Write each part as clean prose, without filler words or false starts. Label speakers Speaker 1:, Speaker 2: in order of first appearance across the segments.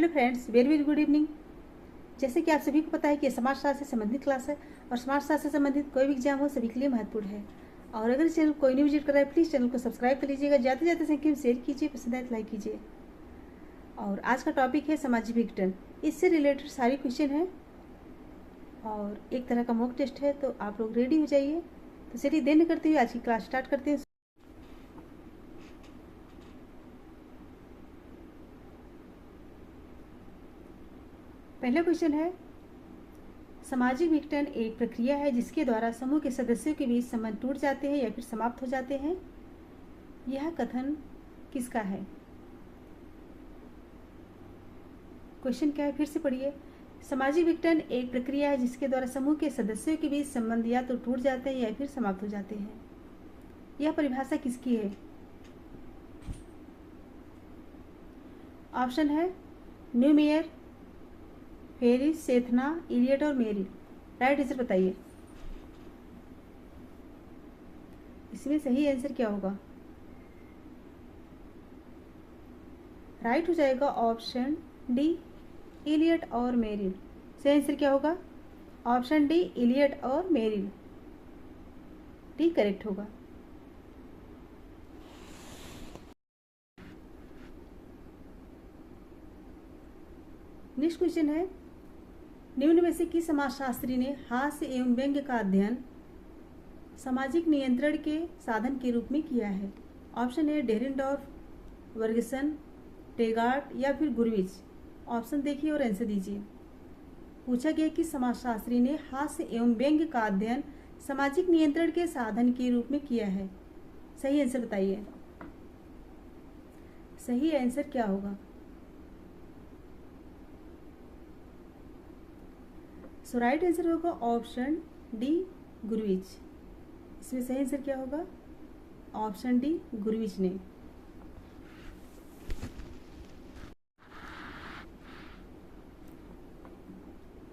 Speaker 1: Hello friends, very very good evening. जैसे कि आप सभी को पता है कि समाजशास्त्र से संबंधित क्लास है और समाजशास्त्र से संबंधित कोई भी एग्जाम हो सभी के लिए महत्वपूर्ण है। और अगर इस चैनल को कोई नहीं विजिट कर रहा है, प्लीज़ चैनल को सब्सक्राइब कर लीजिएगा। जाते जाते संख्या में शेयर कीजिए, पसंद आए तो लाइक कीजिए। और आज का टॉपिक है सामाजिक विघटन। इससे रिलेटेड सारी क्वेश्चन है और एक तरह का मॉक टेस्ट है, तो आप लोग रेडी हो जाइए। तो चलिए देर न करते हुए आज की क्लास स्टार्ट करते हैं। पहला क्वेश्चन है, सामाजिक विघटन एक प्रक्रिया है जिसके द्वारा समूह के सदस्यों के बीच संबंध टूट जाते हैं या फिर समाप्त हो जाते हैं। यह कथन किसका है? क्वेश्चन क्या है, फिर से पढ़िए। सामाजिक विघटन एक प्रक्रिया है जिसके द्वारा समूह के सदस्यों के बीच संबंध या तो टूट जाते हैं या फिर समाप्त हो जाते हैं। यह परिभाषा किसकी है? ऑप्शन है न्यूमेयर, फेरिस, सेथना, इलियट और मेरिल। राइट आंसर बताइए। इसमें सही आंसर क्या होगा? राइट हो जाएगा ऑप्शन डी, इलियट और मेरिल। सही आंसर क्या होगा? ऑप्शन डी, इलियट और मेरिल। डी करेक्ट होगा। नेक्स्ट क्वेश्चन है, निम्न में से किस समाजशास्त्री ने हास्य एवं व्यंग्य का अध्ययन सामाजिक नियंत्रण के साधन के रूप में किया है? ऑप्शन है डेरेनडॉर्फ, वर्गसन, टेगार्ट या फिर गुरविच। ऑप्शन देखिए और आंसर दीजिए। पूछा गया कि समाजशास्त्री ने हास्य एवं व्यंग्य का अध्ययन सामाजिक नियंत्रण के साधन के रूप में किया है। सही आंसर बताइए। सही आंसर क्या होगा? सो राइट आंसर होगा ऑप्शन डी, गुरविच। इसमें सही आंसर क्या होगा? ऑप्शन डी, गुरविच ने।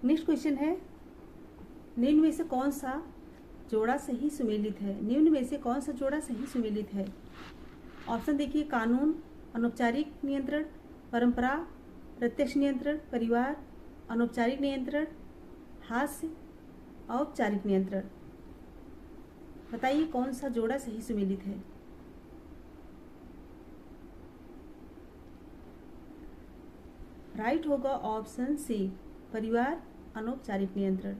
Speaker 1: नेक्स्ट क्वेश्चन है, निम्न में से कौन सा जोड़ा सही सुमेलित है? निम्न में से कौन सा जोड़ा सही सुमेलित है? ऑप्शन देखिए, कानून, अनौपचारिक नियंत्रण, परंपरा, प्रत्यक्ष नियंत्रण, परिवार, अनौपचारिक नियंत्रण, हास्य, औपचारिक नियंत्रण। बताइए कौन सा जोड़ा सही सुमेलित है? राइट होगा ऑप्शन सी, परिवार, अनौपचारिक नियंत्रण।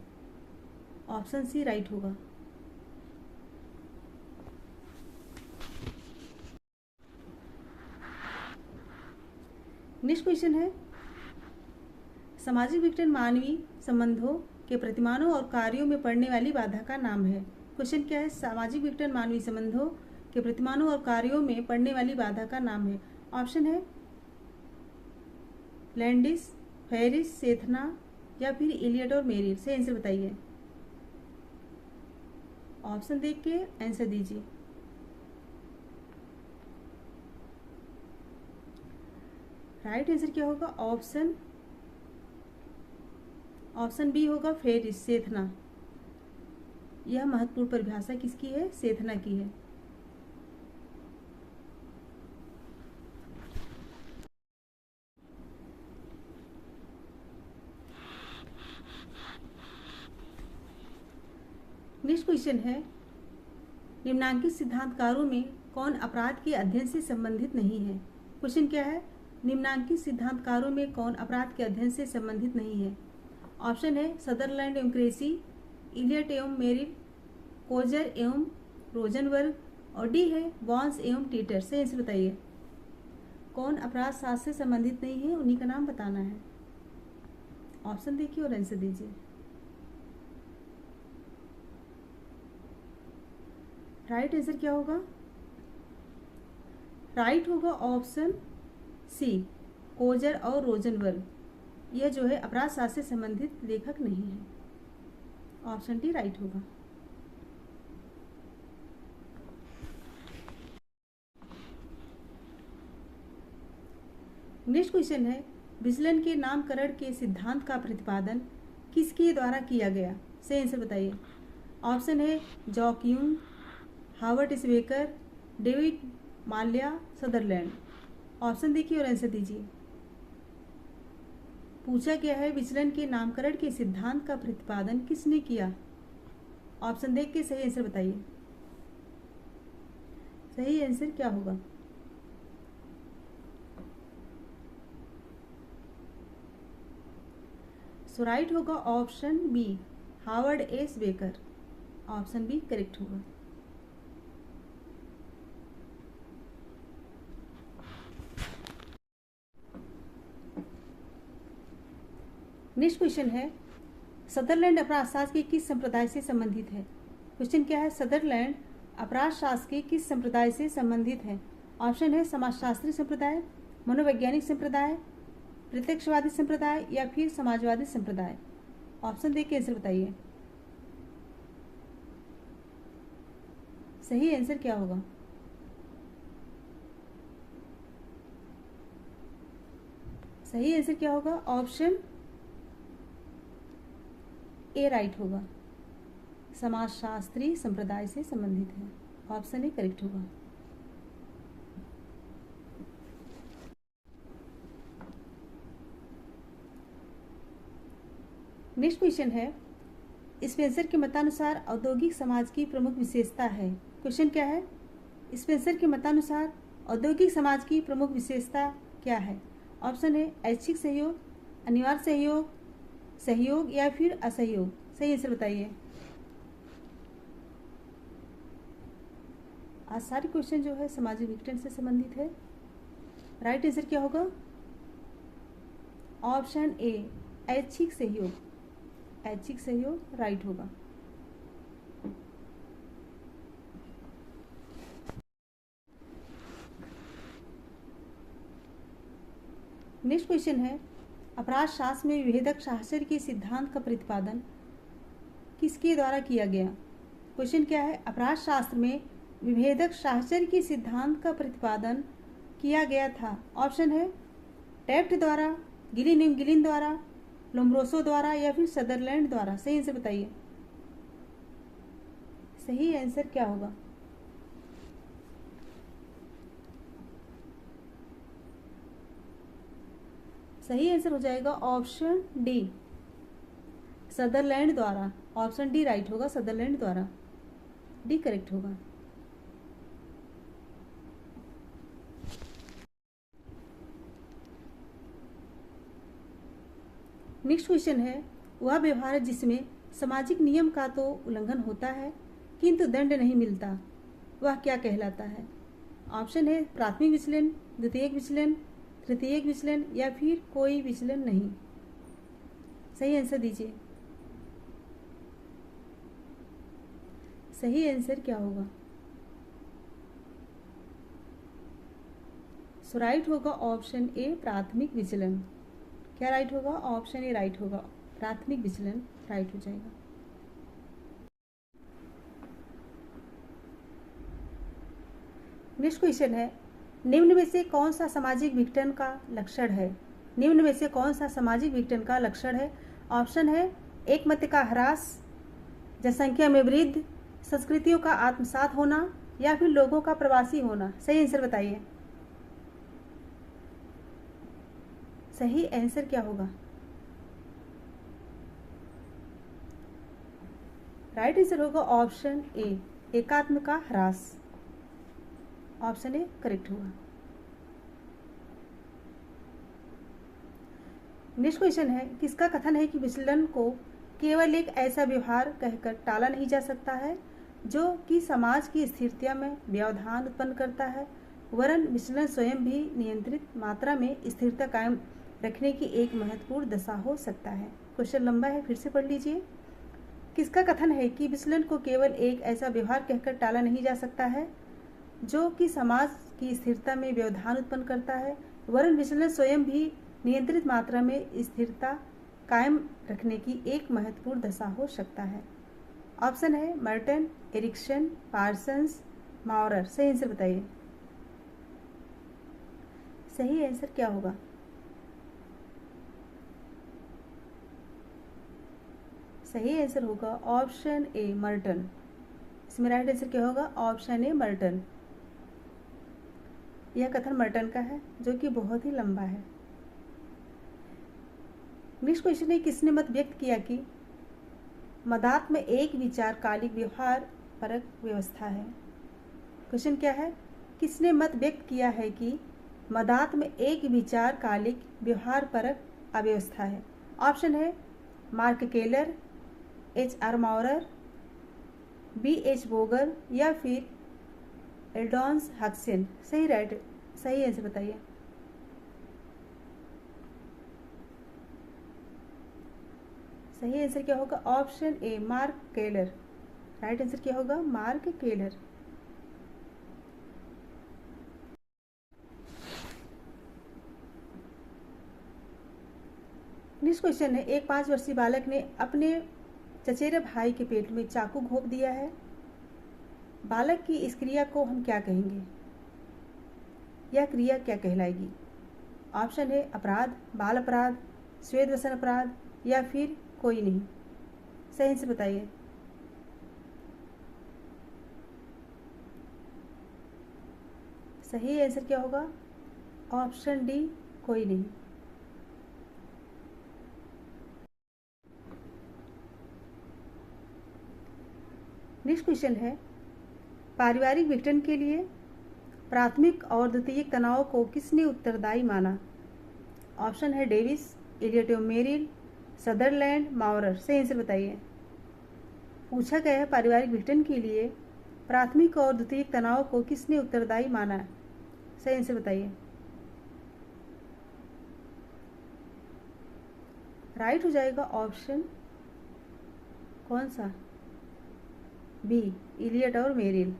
Speaker 1: ऑप्शन सी राइट होगा। नेक्स्ट क्वेश्चन है, सामाजिक विघटन मानवीय संबंधों के प्रतिमानों और कार्यों में पड़ने वाली बाधा का नाम है। क्वेश्चन क्या है? सामाजिक विघटन मानवीय संबंधों के प्रतिमानों और कार्यों में पड़ने वाली बाधा का नाम है। ऑप्शन है लैंडिस, फेरिस, सेथना या फिर इलियट और मेरिल। से आंसर बताइए। ऑप्शन देख के आंसर दीजिए। राइट आंसर क्या होगा? ऑप्शन बी होगा, फेरिस, सेथना। यह महत्वपूर्ण परिभाषा किसकी है? सेथना की है। नेक्स्ट क्वेश्चन है, निम्नांकित सिद्धांतकारों में कौन अपराध के अध्ययन से संबंधित नहीं है? क्वेश्चन क्या है? निम्नांकित सिद्धांतकारों में कौन अपराध के अध्ययन से संबंधित नहीं है? ऑप्शन है सदरलैंड एवं क्रेसी, इलियट एवं मेरिल, कोजर एवं रोजनबर्ग और डी है वॉन्स एवं टीटर। से आंसर बताइए। कौन अपराध शास्त्र से संबंधित नहीं है, उन्हीं का नाम बताना है। ऑप्शन देखिए और आंसर दीजिए। राइट आंसर क्या होगा? राइट होगा ऑप्शन सी, कोजर और रोजनबर्ग। यह जो है अपराध शास्त्र से संबंधित लेखक नहीं है। ऑप्शन डी राइट होगा। नेक्स्ट क्वेश्चन है, विचलन के नामकरण के सिद्धांत का प्रतिपादन किसके द्वारा किया गया? से आंसर बताइए। ऑप्शन है Jock Young, Howard Becker, David माल्या, सदरलैंड। ऑप्शन देखिए और आंसर दीजिए। पूछा गया है विचलन के नामकरण के सिद्धांत का प्रतिपादन किसने किया। ऑप्शन देख के सही आंसर बताइए। सही आंसर क्या होगा। सो राइट होगा option B, Howard S Becker. Option B correct होगा। नेक्स्ट क्वेश्चन है, सदरलैंड अपराध शास्त्र के किस संप्रदाय से संबंधित है। क्वेश्चन क्या है, सदरलैंड अपराध शास्त्र के किस संप्रदाय से संबंधित है। ऑप्शन है समाजशास्त्री संप्रदाय, मनोवैज्ञानिक संप्रदाय, प्रत्यक्षवादी संप्रदाय या फिर समाजवादी संप्रदाय। ऑप्शन देख के आंसर बताइए। सही आंसर क्या होगा। सही आंसर क्या होगा, ऑप्शन ए राइट होगा, समाजशास्त्री संप्रदाय से संबंधित है। ऑप्शन ए करेक्ट होगा। नेक्स्ट क्वेश्चन है, स्पेंसर के मतानुसार औद्योगिक समाज की प्रमुख विशेषता है। क्वेश्चन क्या है, स्पेंसर के मतानुसार औद्योगिक समाज की प्रमुख विशेषता क्या है। ऑप्शन है ऐच्छिक सहयोग, अनिवार्य सहयोग, सहयोग या फिर असहयोग। सही आंसर बताइए। आज सारे क्वेश्चन जो है सामाजिक विघटन से संबंधित है। राइट आंसर क्या होगा, ऑप्शन ए ऐच्छिक सहयोग। ऐच्छिक सहयोग राइट होगा। नेक्स्ट क्वेश्चन है, अपराध शास्त्र में विभेदक साहचर्य के सिद्धांत का प्रतिपादन किसके द्वारा किया गया। क्वेश्चन क्या है, अपराध शास्त्र में विभेदक साहचर्य के सिद्धांत का प्रतिपादन किया गया था। ऑप्शन है टेफ्ट द्वारा, गिलिन द्वारा, लोम्ब्रोसो द्वारा या फिर सदरलैंड द्वारा। सही आंसर बताइए। सही आंसर क्या होगा। सही आंसर हो जाएगा ऑप्शन डी, सदरलैंड द्वारा। ऑप्शन डी राइट होगा, सदरलैंड द्वारा। डी करेक्ट होगा। नेक्स्ट क्वेश्चन है, वह व्यवहार जिसमें सामाजिक नियम का तो उल्लंघन होता है किंतु दंड नहीं मिलता, वह क्या कहलाता है। ऑप्शन है प्राथमिक विचलन, द्वितीयक विचलन, तृतीयक विचलन या फिर कोई विचलन नहीं। सही आंसर दीजिए। सही आंसर क्या होगा। सो राइट होगा ऑप्शन ए प्राथमिक विचलन। क्या राइट होगा, ऑप्शन ए राइट होगा, प्राथमिक विचलन राइट हो जाएगा। नेक्स्ट क्वेश्चन है, निम्न में से कौन सा सामाजिक विघटन का लक्षण है। निम्न में से कौन सा सामाजिक विघटन का लक्षण है। ऑप्शन है एकमत्य का ह्रास, जनसंख्या में वृद्धि, संस्कृतियों का आत्मसात होना या फिर लोगों का प्रवासी होना। सही आंसर बताइए। सही आंसर क्या होगा। राइट आंसर होगा ऑप्शन ए, एकात्म का ह्रास। ऑप्शन ए करेक्ट होगा। नेक्स्ट क्वेश्चन है, किसका कथन है कि विचलन को केवल एक ऐसा व्यवहार कहकर टाला नहीं जा सकता है जो कि समाज की स्थिरता में व्यवधान उत्पन्न करता है, वरन विचलन स्वयं भी नियंत्रित मात्रा में स्थिरता कायम रखने की एक महत्वपूर्ण दशा हो सकता है। क्वेश्चन लंबा है, फिर से पढ़ लीजिए। किसका कथन है कि विचलन को केवल एक ऐसा व्यवहार कहकर टाला नहीं जा सकता है जो कि समाज की स्थिरता में व्यवधान उत्पन्न करता है, वरन विचलन स्वयं भी नियंत्रित मात्रा में स्थिरता कायम रखने की एक महत्वपूर्ण दशा हो सकता है। ऑप्शन है मर्टन, एरिक्सन, पार्सन्स, माउरर। सही आंसर बताइए। सही आंसर क्या होगा। सही आंसर होगा ऑप्शन ए मर्टन। इसमें राइट आंसर क्या होगा, ऑप्शन ए मर्टन। यह कथन मर्टन का है जो कि बहुत ही लंबा है। नेक्स्ट क्वेश्चन है, किसने मत व्यक्त किया कि मदात्म एक विचार कालिक व्यवहार परक व्यवस्था है। क्वेश्चन क्या है, किसने मत व्यक्त किया है कि मदात्म एक विचार कालिक व्यवहार परक अव्यवस्था है। ऑप्शन है mark Keller, HR माउरर, BH Bogar या फिर एल्डोन्स हक्सन। सही आंसर बताइए। सही आंसर क्या होगा, ऑप्शन ए मार्क केलर। राइट आंसर क्या होगा, मार्क केलर। नेक्स्ट क्वेश्चन है, एक 5 वर्षीय बालक ने अपने चचेरे भाई के पेट में चाकू घोंप दिया है। बालक की इस क्रिया को हम क्या कहेंगे, यह क्रिया क्या कहलाएगी। ऑप्शन है अपराध, बाल अपराध, स्वेदवसन अपराध या फिर कोई नहीं। सही से बताइए। सही आंसर क्या होगा, ऑप्शन डी कोई नहीं। नेक्स्ट क्वेश्चन है, पारिवारिक विघटन के लिए प्राथमिक और द्वितीयक तनाव को किसने उत्तरदायी माना। ऑप्शन है डेविस, एलियट मेरिल, सदरलैंड, माउरर। सही आंसर बताइए। पूछा गया है पारिवारिक विघटन के लिए प्राथमिक और द्वितीयक तनाव को किसने उत्तरदायी माना। सही आंसर बताइए। राइट हो जाएगा ऑप्शन कौन सा, बी, इलियट और मेरिल।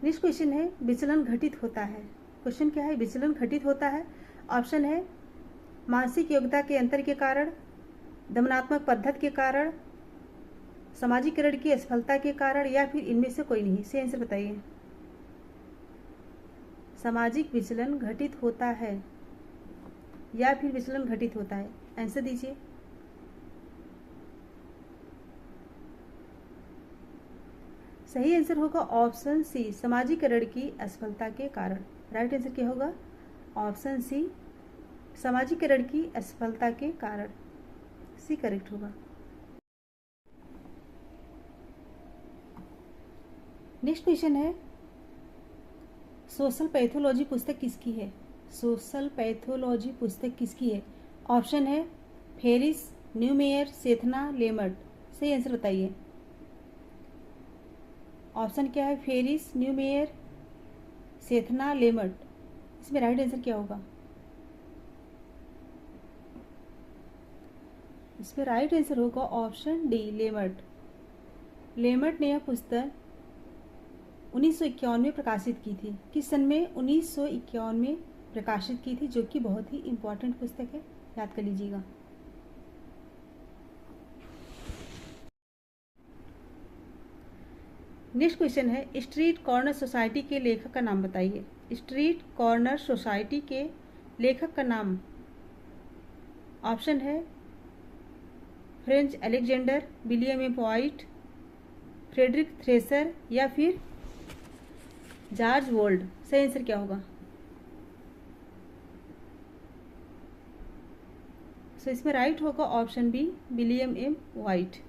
Speaker 1: नेक्स्ट क्वेश्चन है, विचलन घटित होता है। क्वेश्चन क्या है, विचलन घटित होता है। ऑप्शन है मानसिक योग्यता के अंतर के कारण, दमनात्मक पद्धति के कारण, सामाजिकरण की असफलता के कारण या फिर इनमें से कोई नहीं। सही आंसर बताइए। सामाजिक विचलन घटित होता है या फिर विचलन घटित होता है, आंसर दीजिए। सही आंसर होगा ऑप्शन सी, सामाजिकरण की असफलता के कारण। राइट आंसर क्या होगा, ऑप्शन सी, सामाजिकरण की असफलता के कारण। सी करेक्ट होगा। नेक्स्ट क्वेश्चन है, सोशल पैथोलॉजी पुस्तक किसकी है। सोशल पैथोलॉजी पुस्तक किसकी है। ऑप्शन है फेरिस, न्यूमेयर, सेथना, लेमर्ट। सही आंसर बताइए। ऑप्शन क्या है, फेरिस, न्यूमेयर, सेथना, लेमर्ट। इसमें राइट आंसर क्या होगा। इसमें राइट आंसर होगा ऑप्शन डी, लेमर्ट। लेमर्ट ने यह पुस्तक 1951 में प्रकाशित की थी। किस सन में, 1951 में प्रकाशित की थी, जो कि बहुत ही इंपॉर्टेंट पुस्तक है, याद कर लीजिएगा। नेक्स्ट क्वेश्चन है, स्ट्रीट कॉर्नर सोसाइटी के लेखक का नाम बताइए। स्ट्रीट कॉर्नर सोसाइटी के लेखक का नाम। ऑप्शन है Franz Alexander, William A White, Frederick Thrasher या फिर जॉर्ज वोल्ड। सही आंसर क्या होगा। सो इसमें राइट होगा option B, William M White.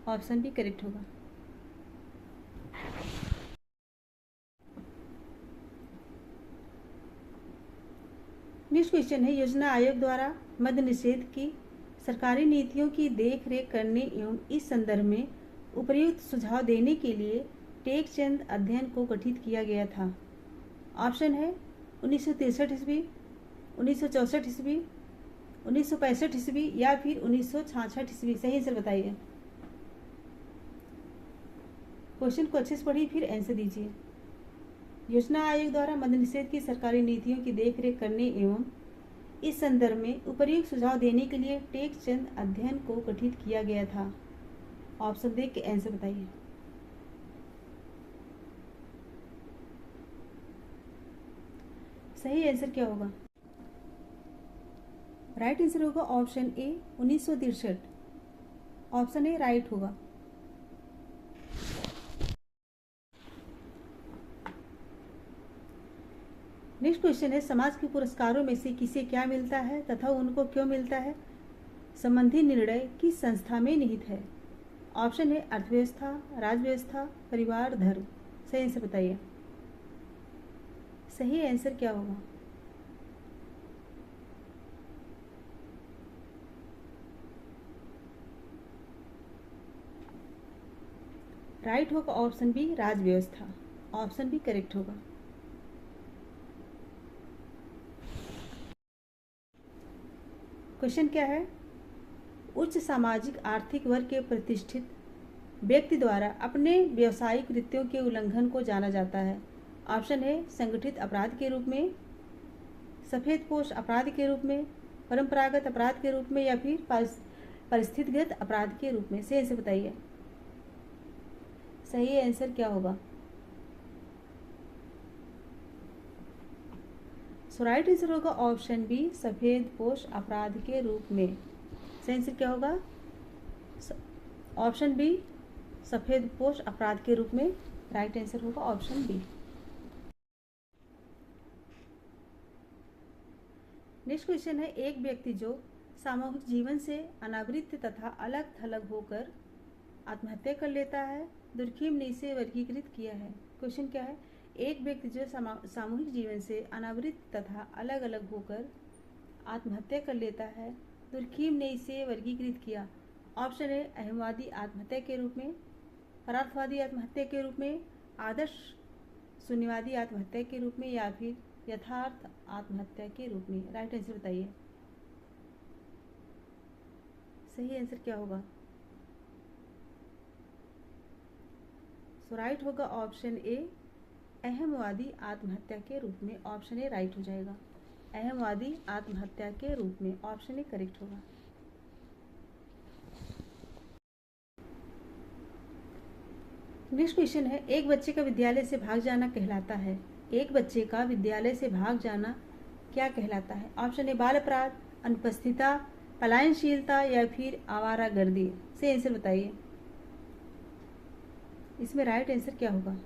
Speaker 1: Option B correct होगा। नेक्स्ट क्वेश्चन है, योजना आयोग द्वारा मद्य निषेध की सरकारी नीतियों की देख रेख करने एवं इस संदर्भ में उपयुक्त सुझाव देने के लिए टेकचंद अध्ययन को गठित किया गया था। ऑप्शन है 1963 ईस्वी, 1964 ईस्वी, 1965 ईस्वी या फिर 1966 ईस्वी। सही आंसर बताइए। क्वेश्चन को अच्छे से पढ़िए फिर आंसर दीजिए। योजना आयोग द्वारा मद्य निषेध की सरकारी नीतियों की देखरेख करने एवं इस संदर्भ में उपयुक्त सुझाव देने के लिए टेकचंद अध्ययन को गठित किया गया था। ऑप्शन देख के आंसर बताइए। सही आंसर क्या होगा। राइट आंसर होगा option A, 1963। Option A right होगा। नेक्स्ट क्वेश्चन है, समाज के पुरस्कारों में से किसे क्या मिलता है तथा उनको क्यों मिलता है? संबंधी निर्णय किस संस्था में निहित है? ऑप्शन है अर्थव्यवस्था, राजव्यवस्था, परिवार, धर्म। सही आंसर बताइए। सही आंसर क्या होगा? राइट होगा ऑप्शन बी, राजव्यवस्था। ऑप्शन बी करेक्ट होगा। क्वेश्चन क्या है? उच्च सामाजिक आर्थिक वर्ग के प्रतिष्ठित व्यक्ति द्वारा अपने व्यावसायिक कृत्यों के उल्लंघन को जाना जाता है। ऑप्शन है संगठित अपराध के रूप में, सफेदपोश अपराध के रूप में, परंपरागत अपराध के रूप में, या फिर परिस्थितिगत अपराध के रूप में। सही आंसर बताइए। सही आंसर क्या होगा? सो राइट आंसर होगा ऑप्शन बी, सफेदपोश अपराध के रूप में। सही आंसर क्या होगा? ऑप्शन बी, सफेदपोश अपराध के रूप में। राइट आंसर होगा ऑप्शन बी। नेक्स्ट क्वेश्चन है, एक व्यक्ति जो सामूहिक जीवन से अनावृत तथा अलग थलग होकर आत्महत्या कर लेता है, दुर्खिम ने इसे वर्गीकृत किया है। क्वेश्चन क्या है? एक व्यक्ति जो सामूहिक जीवन से अनावृत तथा अलग अलग होकर आत्महत्या कर लेता है, दुर्खिम ने इसे वर्गीकृत किया। ऑप्शन है अहमवादी आत्महत्या के रूप में, परार्थवादी आत्महत्या के रूप में, आदर्श शून्यवादी आत्महत्या के रूप में, या फिर यथार्थ आत्महत्या के रूप में। राइट आंसर बताइए। सही आंसर क्या होगा? सो राइट होगा ऑप्शन ए, अहमवादी आत्महत्या के रूप में। ऑप्शन ए राइट हो जाएगा। अहमवादी आत्महत्या के रूप में। ऑप्शन ए करेक्ट होगा। नेक्स्ट क्वेश्चन है, एक बच्चे का विद्यालय से भाग जाना कहलाता है। एक बच्चे का विद्यालय से भाग जाना क्या कहलाता है? ऑप्शन ए बाल अपराध, अनुपस्थितता, पलायनशीलता, या फिर आवारागर्दी। से आंसर बताइए। इसमें राइट आंसर क्या होगा?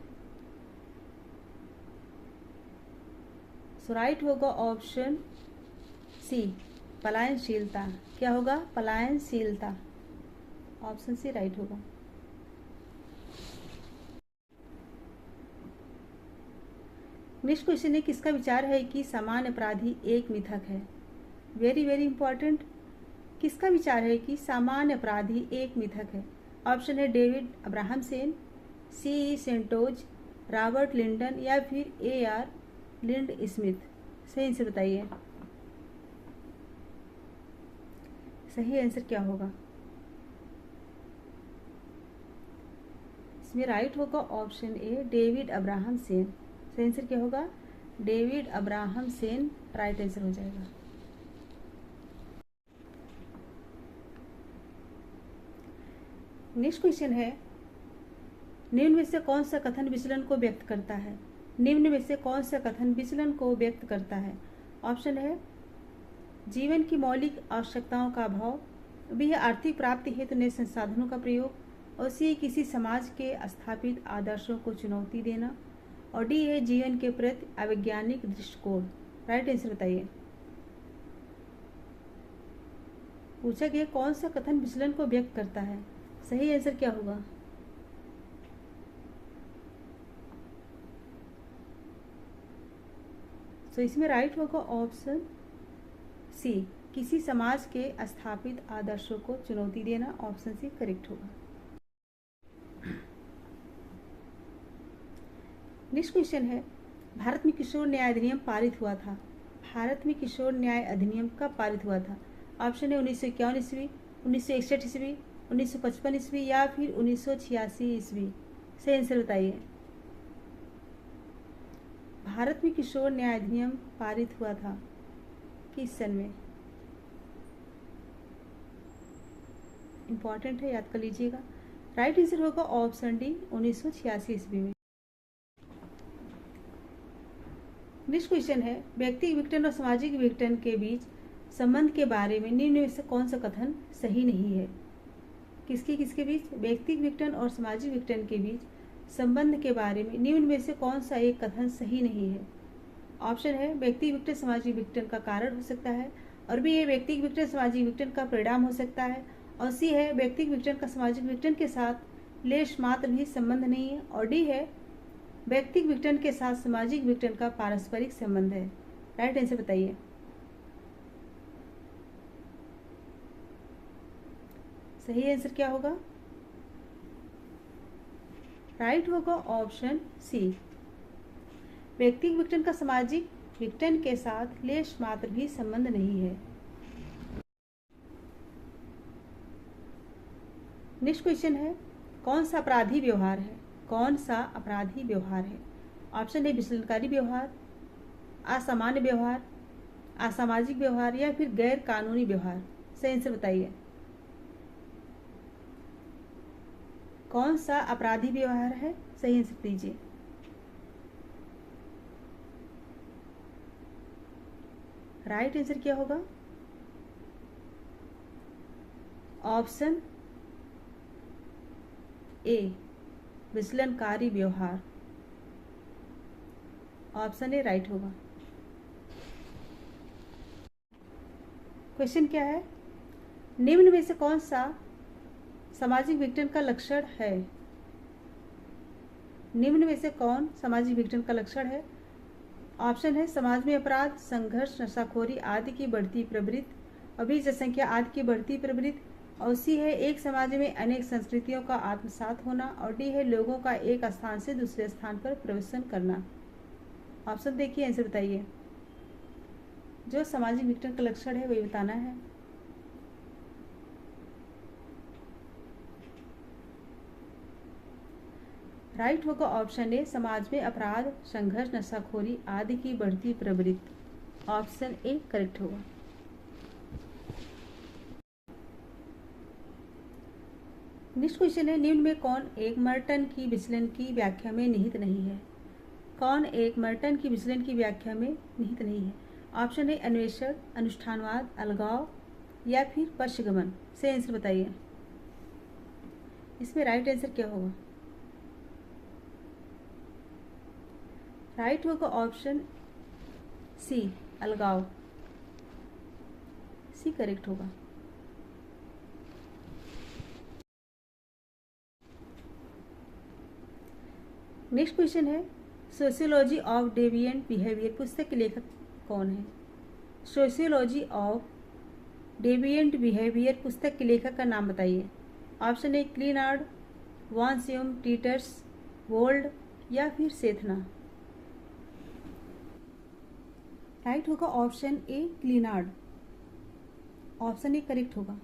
Speaker 1: सो राइट होगा ऑप्शन सी, पलायनशीलता। क्या होगा? पलायनशीलता। ऑप्शन सी राइट होगा। नेक्स्ट क्वेश्चन है, किसका विचार है कि सामान्य अपराधी एक मिथक है? Very very important. किसका विचार है कि सामान्य अपराधी एक मिथक है? ऑप्शन है डेविड अब्राहम सेन, सी सेंटोज, रॉबर्ट लिंडन, या फिर AR लिंड स्मिथ। सही आंसर बताइए। सही आंसर क्या होगा? इसमें राइट होगा ऑप्शन ए, डेविड अब्राहम सेन। सही आंसर क्या होगा? David Abraham Sen right answer हो जाएगा। नेक्स्ट क्वेश्चन है, निम्न में से कौन सा कथन विचलन को व्यक्त करता है? निम्न में से कौन सा कथन विचलन को व्यक्त करता है? ऑप्शन है जीवन की मौलिक आवश्यकताओं का अभाव, बी है आर्थिक प्राप्ति हेतु नए संसाधनों का प्रयोग, और सी किसी समाज के स्थापित आदर्शों को चुनौती देना, और डी है जीवन के प्रति अवैज्ञानिक दृष्टिकोण। राइट आंसर बताइए। पूछा गया कौन सा कथन विचलन को व्यक्त करता है? सही आंसर क्या होगा? तो इसमें राइट होगा ऑप्शन सी, किसी समाज के स्थापित आदर्शों को चुनौती देना। ऑप्शन सी करेक्ट होगा। नेक्स्ट क्वेश्चन है, भारत में किशोर न्याय अधिनियम पारित हुआ था। भारत में किशोर न्याय अधिनियम कब पारित हुआ था? ऑप्शन है 1951 ईस्वी, 1961 ईस्वी, 1955 ईस्वी, या फिर 1986 ईस्वी। सही आंसर बताइए। भारत में किशोर न्याय अधिनियम पारित हुआ था किस सन में? इंपॉर्टेंट है, याद कर लीजिएगा। राइट आंसर होगा ऑप्शन डी, 1986 ईस्वी में। नेक्स्ट क्वेश्चन है, व्यक्तिगत विघटन और सामाजिक विघटन के बीच संबंध के बारे में निम्न में से कौन सा कथन सही नहीं है? किसके किसके बीच? व्यक्तिगत विघटन और सामाजिक विघटन के बीच संबंध के बारे में निम्न में से कौन सा एक कथन सही नहीं है? ऑप्शन है व्यक्तिगत विघटन सामाजिक विघटन का कारण हो सकता है, और बी है व्यक्तिगत विघटन सामाजिक विघटन का परिणाम हो सकता है, और सी है व्यक्तिगत विघटन का सामाजिक विघटन के साथ लेश मात्र भी संबंध नहीं है, और डी है व्यक्तिगत विघटन के साथ सामाजिक विघटन का पारस्परिक संबंध है। राइट आंसर बताइए। सही आंसर क्या होगा? राइट होगा ऑप्शन सी, व्यक्तिगत विघटन का सामाजिक विघटन के साथ लेश मात्र भी संबंध नहीं है। नेक्स्ट क्वेश्चन है, कौन सा अपराधी व्यवहार है? कौन सा अपराधी व्यवहार है? ऑप्शन है विचलनकारी व्यवहार, असामान्य व्यवहार, असामाजिक व्यवहार या फिर गैर कानूनी व्यवहार। सही आंसर बताइए। कौन सा अपराधी व्यवहार है? सही आंसर दीजिए। राइट आंसर क्या होगा? ऑप्शन ए, विचलनकारी व्यवहार। ऑप्शन ए राइट होगा। क्वेश्चन क्या है, निम्न में से कौन सा सामाजिक विघटन का लक्षण है? निम्न में से कौन सामाजिक विघटन का लक्षण है? ऑप्शन है समाज में अपराध, संघर्ष, नशाखोरी आदि की बढ़ती प्रवृत्ति, अभी जनसंख्या आदि की बढ़ती प्रवृत्ति, और सी है एक समाज में अनेक संस्कृतियों का आत्मसात होना, और डी है लोगों का एक स्थान से दूसरे स्थान पर प्रवेशन करना। ऑप्शन देखिए, आंसर बताइए। जो सामाजिक विघटन का लक्षण है वही बताना है। राइट होगा ऑप्शन ए, समाज में अपराध, संघर्ष, नशाखोरी आदि की बढ़ती प्रवृत्ति। ऑप्शन ए करेक्ट होगा। नेक्स्ट क्वेश्चन है, निम्न में कौन एक मर्टन की विचलन की व्याख्या में निहित नहीं है? कौन एक मर्टन की विचलन की व्याख्या में निहित नहीं है? ऑप्शन है अन्वेषण, अनुष्ठानवाद, अलगाव या फिर पश्चगमन। से आंसर बताइए। इसमें राइट आंसर क्या होगा? राइट होगा ऑप्शन सी, अलगाव। सी करेक्ट होगा। नेक्स्ट क्वेश्चन है, सोशियोलॉजी ऑफ डेविएंट बिहेवियर पुस्तक के लेखक कौन है? सोशियोलॉजी ऑफ डेविएंट बिहेवियर पुस्तक के लेखक का नाम बताइए। ऑप्शन ए क्लीनार्ड, वॉन्सियम, टीटर्स, वोल्ड या फिर सेथना। राइट होगा option A, Clinard. Option A correct होगा।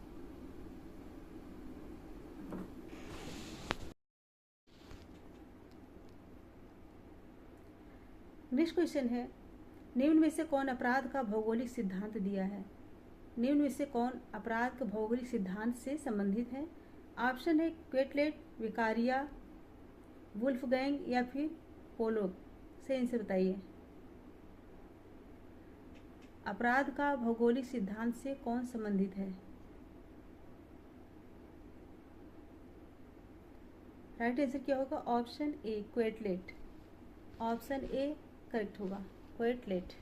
Speaker 1: नेक्स्ट क्वेश्चन है, निम्न में से कौन अपराध का भौगोलिक सिद्धांत दिया है? निम्न में से कौन अपराध का भौगोलिक सिद्धांत से संबंधित है? ऑप्शन है क्वेटलेट, विकारिया, वुल्फगैंग या फिर पोलोग। से आंसर बताइए। अपराध का भौगोलिक सिद्धांत से कौन संबंधित है? राइट आंसर क्या होगा? Option A, Quetelet. Option A correct होगा, क्वेटलेट।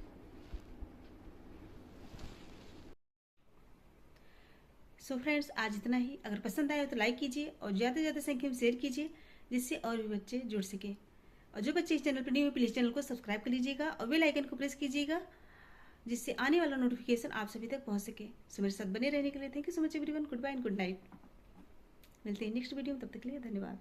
Speaker 1: सो फ्रेंड्स, आज इतना ही। अगर पसंद आया तो लाइक कीजिए और ज़्यादा से ज़्यादा संख्या में शेयर कीजिए, जिससे और भी बच्चे जुड़ सके। और जो बच्चे इस चैनल पर नहीं हुए प्लीज़ चैनल को सब्सक्राइब कर लीजिएगा और बेल आइकन को प्रेस कीजिएगा, जिससे आने वाला नोटिफिकेशन आप सभी तक पहुंच सके। सो मेरे साथ बने रहने के लिए thank you so much everyone. Good bye and good night. मिलते हैं नेक्स्ट वीडियो में, तब तक के लिए धन्यवाद।